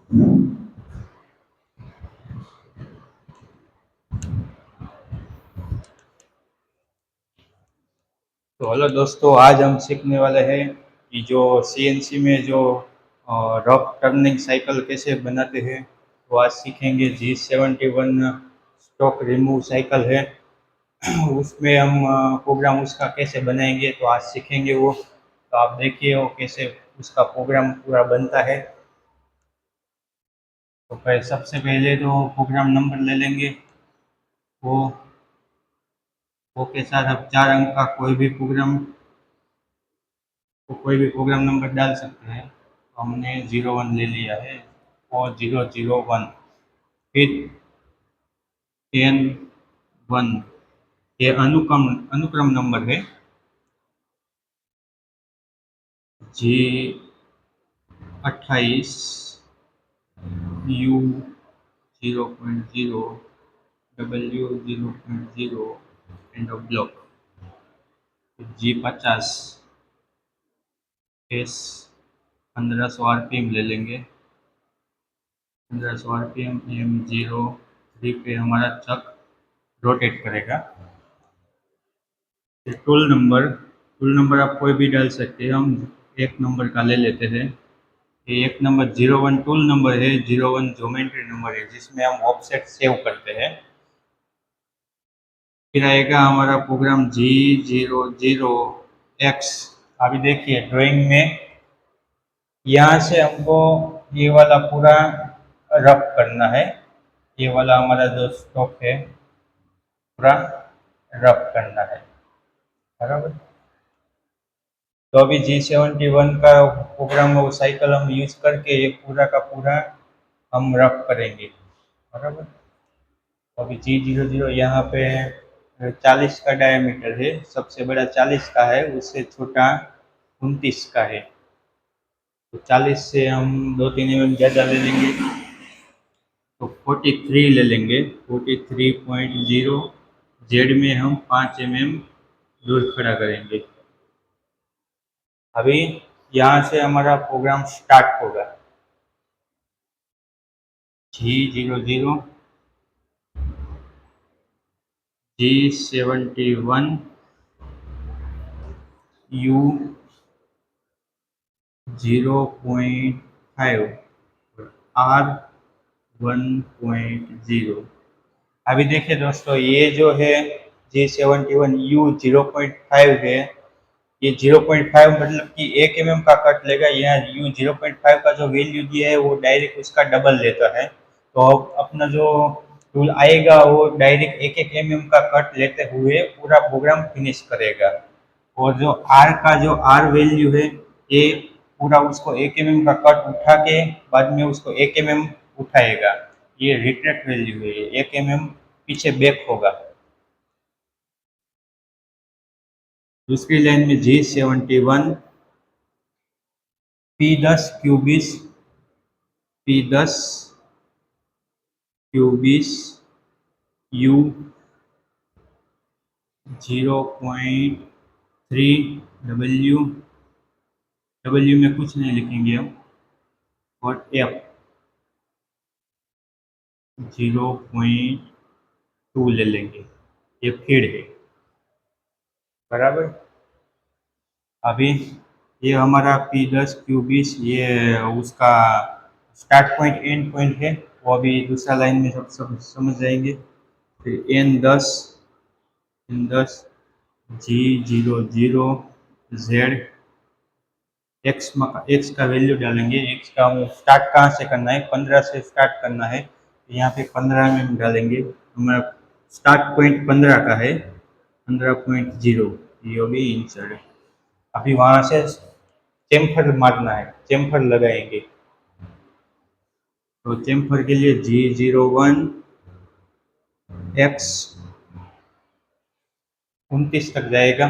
तो हेलो दोस्तों, आज हम सीखने वाले हैं कि जो सीएनसी में जो रफ टर्निंग साइकिल कैसे बनाते हैं। तो आज सीखेंगे G71 स्टॉक रिमूव साइकिल है। उसमें हम प्रोग्राम उसका कैसे बनाएंगे, तो आज सीखेंगे वो। तो आप देखिए वो कैसे उसका प्रोग्राम पूरा बनता है। तो सबसे पहले तो प्रोग्राम नंबर ले लेंगे। वो के साथ आप 4 अंक का कोई भी प्रोग्राम नंबर डाल सकते हैं। तो हमने 01 ले लिया है और 001। फिर 10 1, ये अनुक्रम नंबर है। G28, U 0.0, W 0.0 end of block. G50, S 1500 RPM ले लेंगे। 1500 RPM M03 पे हमारा चक रोटेट करेगा। फिर टूल नंबर आप कोई भी डाल सकते हैं। हम एक नंबर का ले लेते हैं। ये एक नंबर 01 टूल नंबर है। 01 ज्योमेट्री नंबर है जिसमें हम ऑफसेट सेव करते हैं। फिर आएगा हमारा प्रोग्राम G00X। अभी देखिए ड्राइंग में यहाँ से हमको ये वाला पूरा रफ करना है। ये वाला हमारा जो स्टॉक है पूरा रफ करना है, बराबर। तो अभी G71 का प्रोग्राम वो साइकिल हम यूज करके ये पूरा का पूरा हम रफ करेंगे, बराबर। तो अभी G00 यहाँ पे 40 का डायमीटर है। सबसे बड़ा 40 का है, उससे छोटा 29 का है। तो 40 से हम 2-3 mm ज़्यादा ले लेंगे। तो 43 ले लेंगे। 43.0 जेड में हम 5 mm दूर खड़ा करेंगे। अभी यहाँ से हमारा प्रोग्राम स्टार्ट होगा। G00, G71, U 0.5, R 1.0। अभी देखिए दोस्तों, ये जो है G71 U 0.5 है। ये 0.5 मतलब कि 1 mm का कट लेगा। यहाँ U 0.5 का जो वैल्यू दिया है वो डायरेक्ट उसका डबल लेता है। तो अब अपना जो टूल आएगा वो डायरेक्ट 1-1 mm का कट लेते हुए पूरा प्रोग्राम फिनिश करेगा। और जो R वैल्यू है, ये पूरा उसको 1 mm का कट उठा के बाद में उसको 1 mm उठाएगा। ये रिट्रैक्ट वैल्यू है, ये 1 mm पीछे बैक होगा। दूसरी लाइन में G71 P10 Q20 U 0.3 W में कुछ नहीं लिखेंगे हम। और F 0.2 ले लेंगे। ये फीड है, बराबर। अभी ये हमारा P10 Q20 ये उसका स्टार्ट पॉइंट एंड पॉइंट है। वो अभी दूसरा लाइन में सब समझ जाएंगे। फिर N10 G00 Z एक्स का वैल्यू डालेंगे। एक्स का हम स्टार्ट कहाँ से करना है, 15 से स्टार्ट करना है। तो यहाँ पे 15 में हम डालेंगे। हमारा स्टार्ट पॉइंट 15 का है, 15.0। ये भी इंसर्ट है। अभी वहाँ से चेम्फर मारना है, चेम्फर लगाएंगे। तो चेम्फर के लिए G01 X 29 तक जाएगा।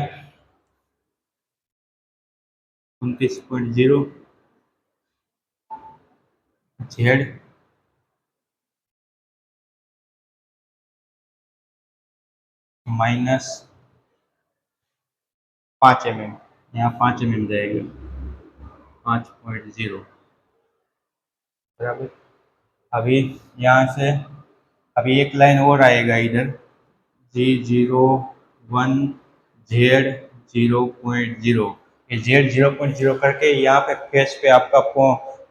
29.0 Z -5 mm, यहाँ 5 mm जाएगा। 5.0, बराबर। अभी यहाँ से अभी एक लाइन और आएगा इधर, G01 Z 0.0। ये Z 0.0 करके यहाँ पे फेस पे आपका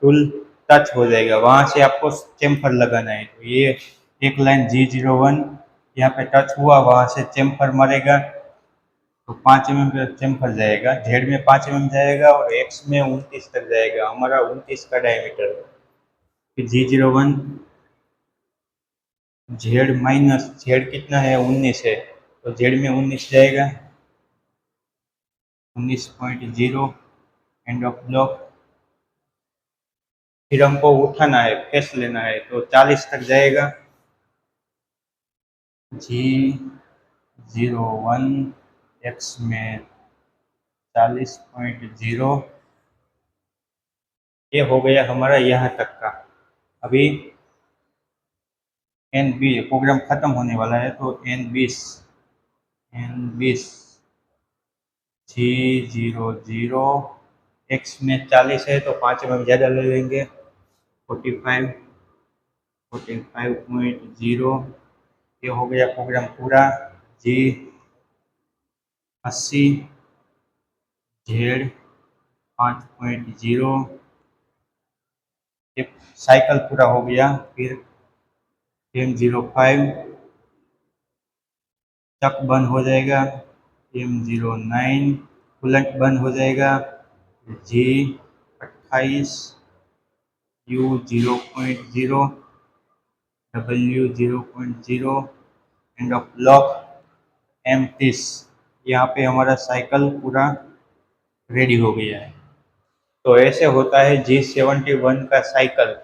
टूल टच हो जाएगा, वहाँ से आपको चेम्फर लगाना है। तो ये एक लाइन G01 यहाँ पे टच हुआ, वहाँ से चेम्फर मारेगा तो 5 mm पे चेम्फर जाएगा, जेड में 5 mm जाएगा और एक्स में 29 तक जाएगा। हमारा 29 का डायमीटर। फिर G01 जेड माइनस जेड कितना है, 19 है, तो जेड में 19 जाएगा, 19.0 एंड ऑफ ब्लॉक। फिर हमको उठाना है, फेस लेना है, तो 40 तक जाएगा, G01 एक्स में 40.0। ये हो गया हमारा यहाँ तक का। अभी N20 प्रोग्राम खत्म होने वाला है, तो N20 G00 एक्स में 40 है, तो 5 mm ज़्यादा ले लेंगे, 45.0। ये हो गया प्रोग्राम पूरा। G80 Z 5.0, ये साइकिल पूरा हो गया। फिर M05 चक बंद हो जाएगा, M09 कूलेंट बंद हो जाएगा, G28 U 0.0 W 0.0 end of lock M30। यहाँ पे हमारा साइकिल पूरा रेडी हो गया है। तो ऐसे होता है G71 का साइकिल।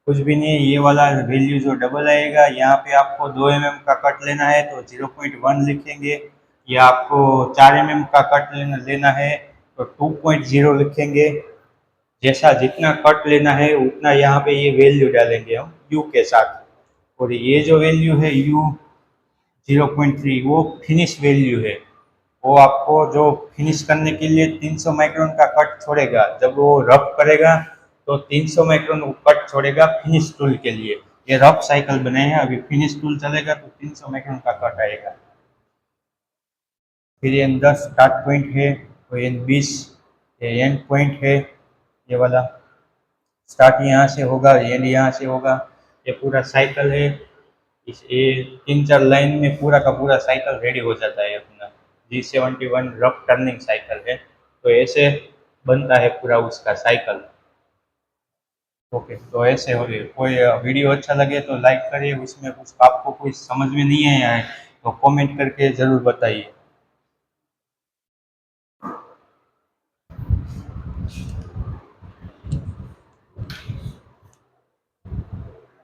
कुछ भी नहीं, ये वाला वैल्यू जो डबल आएगा, यहाँ पे आपको 2 mm का कट लेना है तो 0.1 लिखेंगे, या आपको 4 mm का कट लेना है तो 2.0 लिखेंगे। जैसा जितना कट लेना है उतना यहाँ पे ये वैल्यू डालेंगे हम U के साथ। और ये जो वैल्यू है U 0.3 वो फिनिश वैल्यू है। वो आपको जो फिनिश करने के लिए 300 माइक्रोन का कट छोड़ेगा, जब वो रफ करेगा तो 300 माइक्रोन कट छोड़ेगा फिनिश टूल के लिए। ये रफ साइकिल बने हैं, अभी फिनिश टूल चलेगा तो 300 माइक्रोन का कट आएगा। फिर N10 स्टार्ट पॉइंट है, तो N20 ये एंड पॉइंट है। ये वाला स्टार्ट यहाँ से होगा, एंड यहाँ से होगा। ये पूरा साइकिल है, इस ये 3-4 लाइन में पूरा का पूरा साइकिल रेडी हो जाता है अपना। G71 रफ टर्निंग साइकिल है, तो ऐसे बनता है पूरा उसका साइकिल। ओके, तो ऐसे हो गए। कोई वीडियो अच्छा लगे तो लाइक करिए, उसमें कुछ आपको कुछ समझ में नहीं आया है तो कमेंट करके ज़रूर बताइए।